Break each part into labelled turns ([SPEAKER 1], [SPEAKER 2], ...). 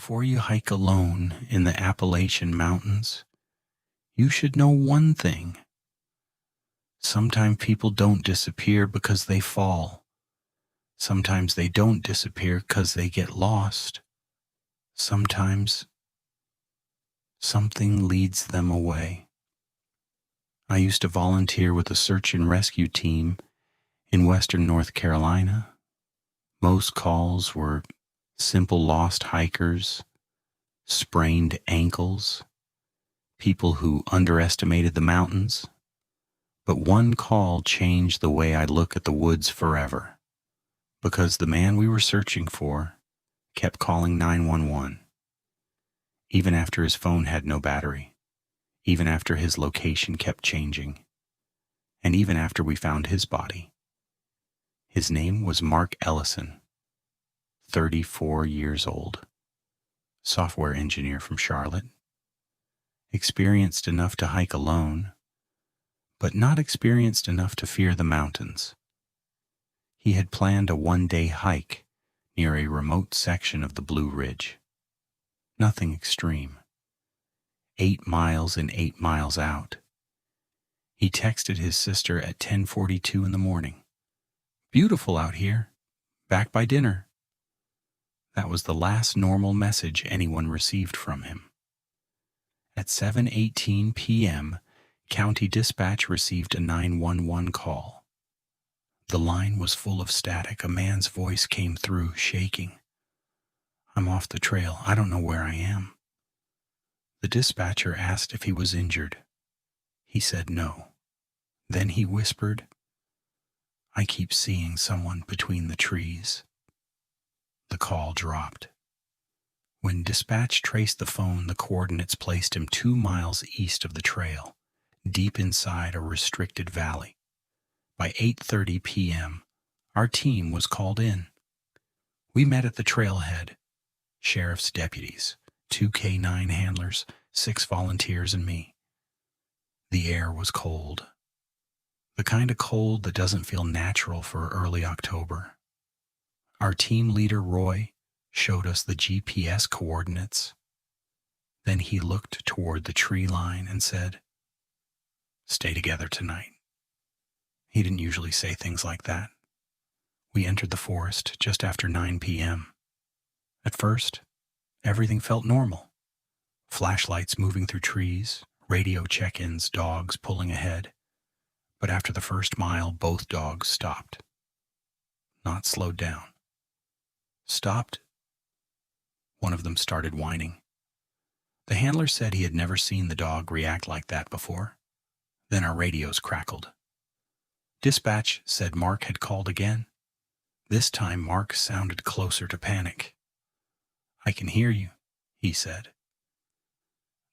[SPEAKER 1] Before you hike alone in the Appalachian Mountains, you should know one thing. Sometimes people don't disappear because they fall. Sometimes they don't disappear because they get lost. Sometimes something leads them away. I used to volunteer with a search and rescue team in western North Carolina. Most calls were simple lost hikers, sprained ankles, people who underestimated the mountains. But one call changed the way I look at the woods forever, because the man we were searching for kept calling 911, even after his phone had no battery, even after his location kept changing, and even after we found his body. His name was Mark Ellison, 34 years old, software engineer from Charlotte, experienced enough to hike alone, but not experienced enough to fear the mountains. He had planned a one-day hike near a remote section of the Blue Ridge. Nothing extreme. 8 miles and 8 miles out. He texted his sister at 10:42 in the morning. "Beautiful out here. Back by dinner." That was the last normal message anyone received from him. At 7:18 p.m., County Dispatch received a 911 call. The line was full of static. A man's voice came through, shaking. "I'm off the trail. I don't know where I am." The dispatcher asked if he was injured. He said no. Then he whispered, "I keep seeing someone between the trees." The call dropped. When dispatch traced the phone, the coordinates placed him 2 miles east of the trail, deep inside a restricted valley. By 8:30 p.m., our team was called in. We met at the trailhead, sheriff's deputies, 2 K9 handlers, 6 volunteers, and me. The air was cold. The kind of cold that doesn't feel natural for early October. Our team leader, Roy, showed us the GPS coordinates. Then he looked toward the tree line and said, "Stay together tonight." He didn't usually say things like that. We entered the forest just after 9 p.m. At first, everything felt normal. Flashlights moving through trees, radio check-ins, dogs pulling ahead. But after the first mile, both dogs stopped. Not slowed down. Stopped. One of them started whining. The handler said he had never seen the dog react like that before. Then our radios crackled. Dispatch said Mark had called again. This time Mark sounded closer to panic. "I can hear you," he said.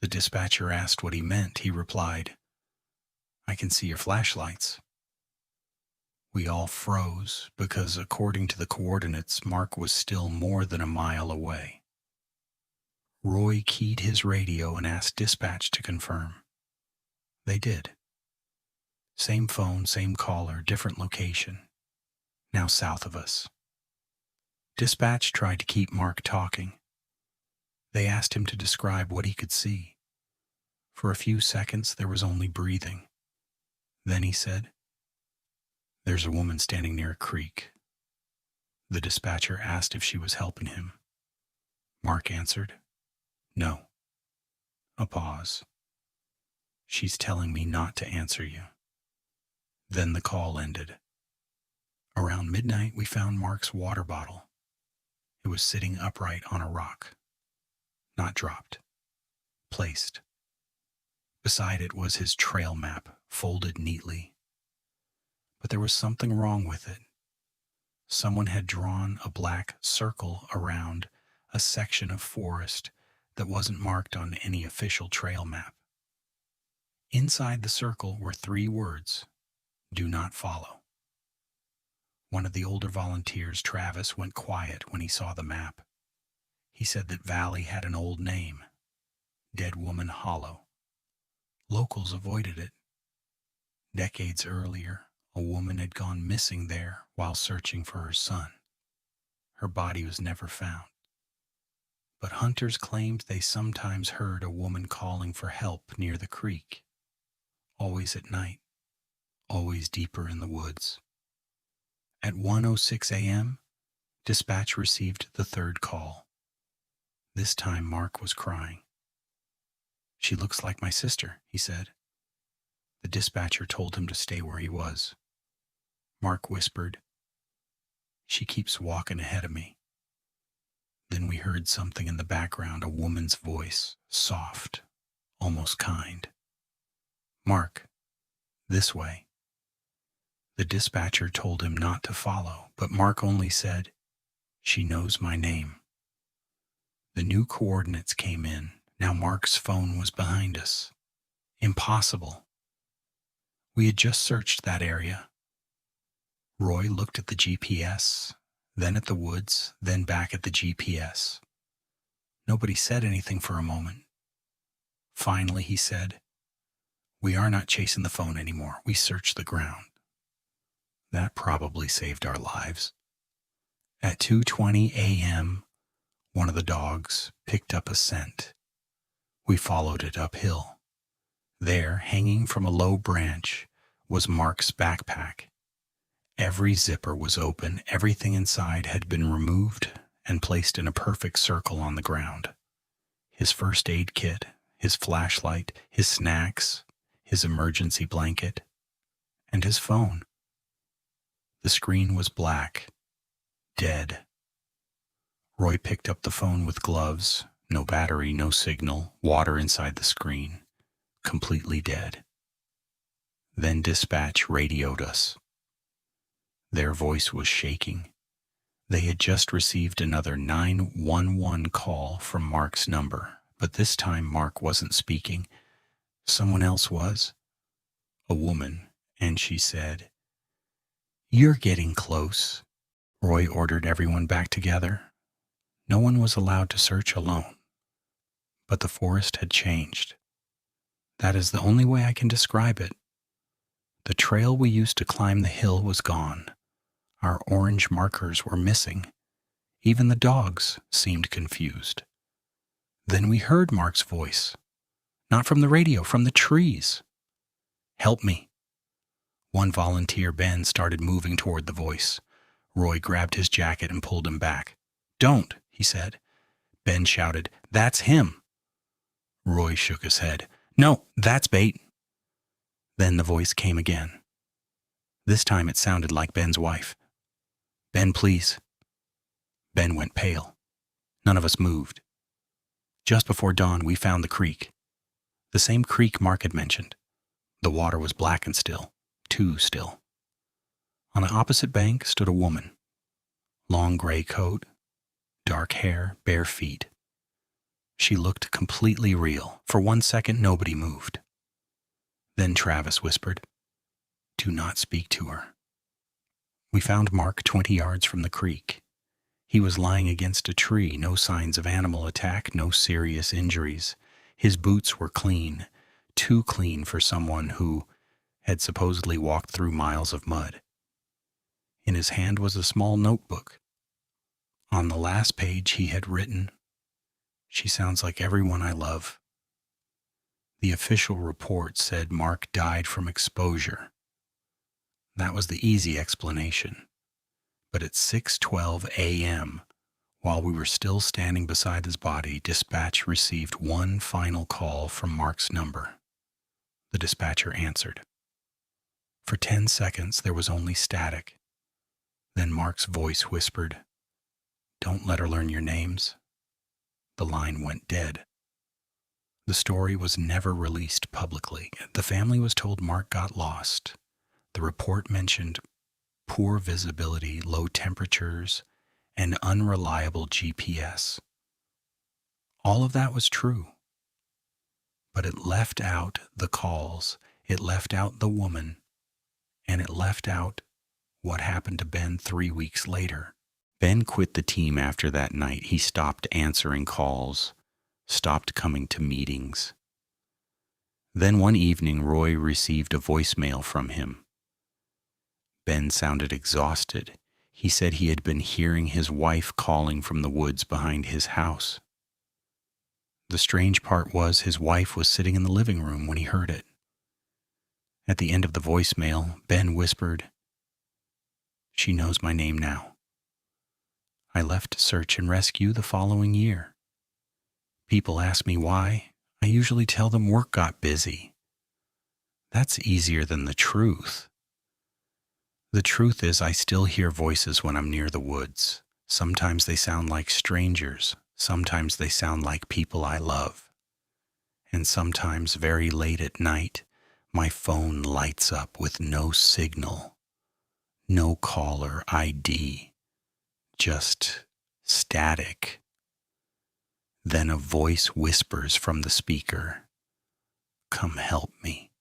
[SPEAKER 1] The dispatcher asked what he meant. He replied, "I can see your flashlights." We all froze because, according to the coordinates, Mark was still more than a mile away. Roy keyed his radio and asked dispatch to confirm. They did. Same phone, same caller, different location. Now south of us. Dispatch tried to keep Mark talking. They asked him to describe what he could see. For a few seconds, there was only breathing. Then he said, "There's a woman standing near a creek." The dispatcher asked if she was helping him. Mark answered, "No." A pause. "She's telling me not to answer you." Then the call ended. Around midnight, we found Mark's water bottle. It was sitting upright on a rock. Not dropped. Placed. Beside it was his trail map, folded neatly. But there was something wrong with it. Someone had drawn a black circle around a section of forest that wasn't marked on any official trail map. Inside the circle were 3 words: "Do not follow." One of the older volunteers, Travis, went quiet when he saw the map. He said that valley had an old name, Dead Woman Hollow. Locals avoided it. Decades earlier, a woman had gone missing there while searching for her son. Her body was never found. but hunters claimed they sometimes heard a woman calling for help near the creek, always at night, always deeper in the woods. At 1:06 a.m., dispatch received the third call. This time Mark was crying. "She looks like my sister," he said. The dispatcher told him to stay where he was. Mark whispered, "She keeps walking ahead of me." Then we heard something in the background, a woman's voice, soft, almost kind. "Mark, this way." The dispatcher told him not to follow, but Mark only said, "She knows my name." The new coordinates came in. Now Mark's phone was behind us. Impossible. We had just searched that area. Roy looked at the GPS, then at the woods, then back at the GPS. Nobody said anything for a moment. Finally, he said, "We are not chasing the phone anymore. We searched the ground." That probably saved our lives. At 2:20 a.m., one of the dogs picked up a scent. We followed it uphill. There, hanging from a low branch, was Mark's backpack. Every zipper was open. Everything inside had been removed and placed in a perfect circle on the ground. His first aid kit, his flashlight, his snacks, his emergency blanket, and his phone. The screen was black, dead. Roy picked up the phone with gloves, no battery, no signal, water inside the screen, completely dead. Then dispatch radioed us. Their voice was shaking. They had just received another 911 call from Mark's number, but this time Mark wasn't speaking. Someone else was. A woman, and she said, "You're getting close." Roy ordered everyone back together. No one was allowed to search alone. But the forest had changed. That is the only way I can describe it. The trail we used to climb the hill was gone. Our orange markers were missing. Even the dogs seemed confused. Then we heard Mark's voice. Not from the radio, from the trees. "Help me." One volunteer, Ben, started moving toward the voice. Roy grabbed his jacket and pulled him back. "Don't," he said. Ben shouted, "That's him." Roy shook his head. "No, that's bait." Then the voice came again. This time it sounded like Ben's wife. "Ben, please." Ben went pale. None of us moved. Just before dawn, we found the creek. The same creek Mark had mentioned. The water was black and still, too still. On the opposite bank stood a woman. Long gray coat, dark hair, bare feet. She looked completely real. For 1 second, nobody moved. Then Travis whispered, "Do not speak to her." We found Mark 20 yards from the creek. He was lying against a tree, no signs of animal attack, no serious injuries. His boots were clean, too clean for someone who had supposedly walked through miles of mud. In his hand was a small notebook. On the last page he had written, "She sounds like everyone I love." The official report said Mark died from exposure. That was the easy explanation. But at 6:12 a.m., while we were still standing beside his body, dispatch received one final call from Mark's number. The dispatcher answered. For 10 seconds there was only static. Then Mark's voice whispered, "Don't let her learn your names." The line went dead. The story was never released publicly. The family was told Mark got lost. The report mentioned poor visibility, low temperatures, and unreliable GPS. All of that was true. But it left out the calls, it left out the woman, and it left out what happened to Ben 3 weeks later. Ben quit the team after that night. He stopped answering calls, stopped coming to meetings. Then one evening, Roy received a voicemail from him. Ben sounded exhausted. He said he had been hearing his wife calling from the woods behind his house. The strange part was his wife was sitting in the living room when he heard it. At the end of the voicemail, Ben whispered, "She knows my name now. I left search and rescue the following year. People ask me why. I usually tell them work got busy. That's easier than the truth. The truth is I still hear voices when I'm near the woods. Sometimes they sound like strangers. Sometimes they sound like people I love. And sometimes very late at night, my phone lights up with no signal, no caller ID, just static. Then a voice whispers from the speaker, 'Come help me.'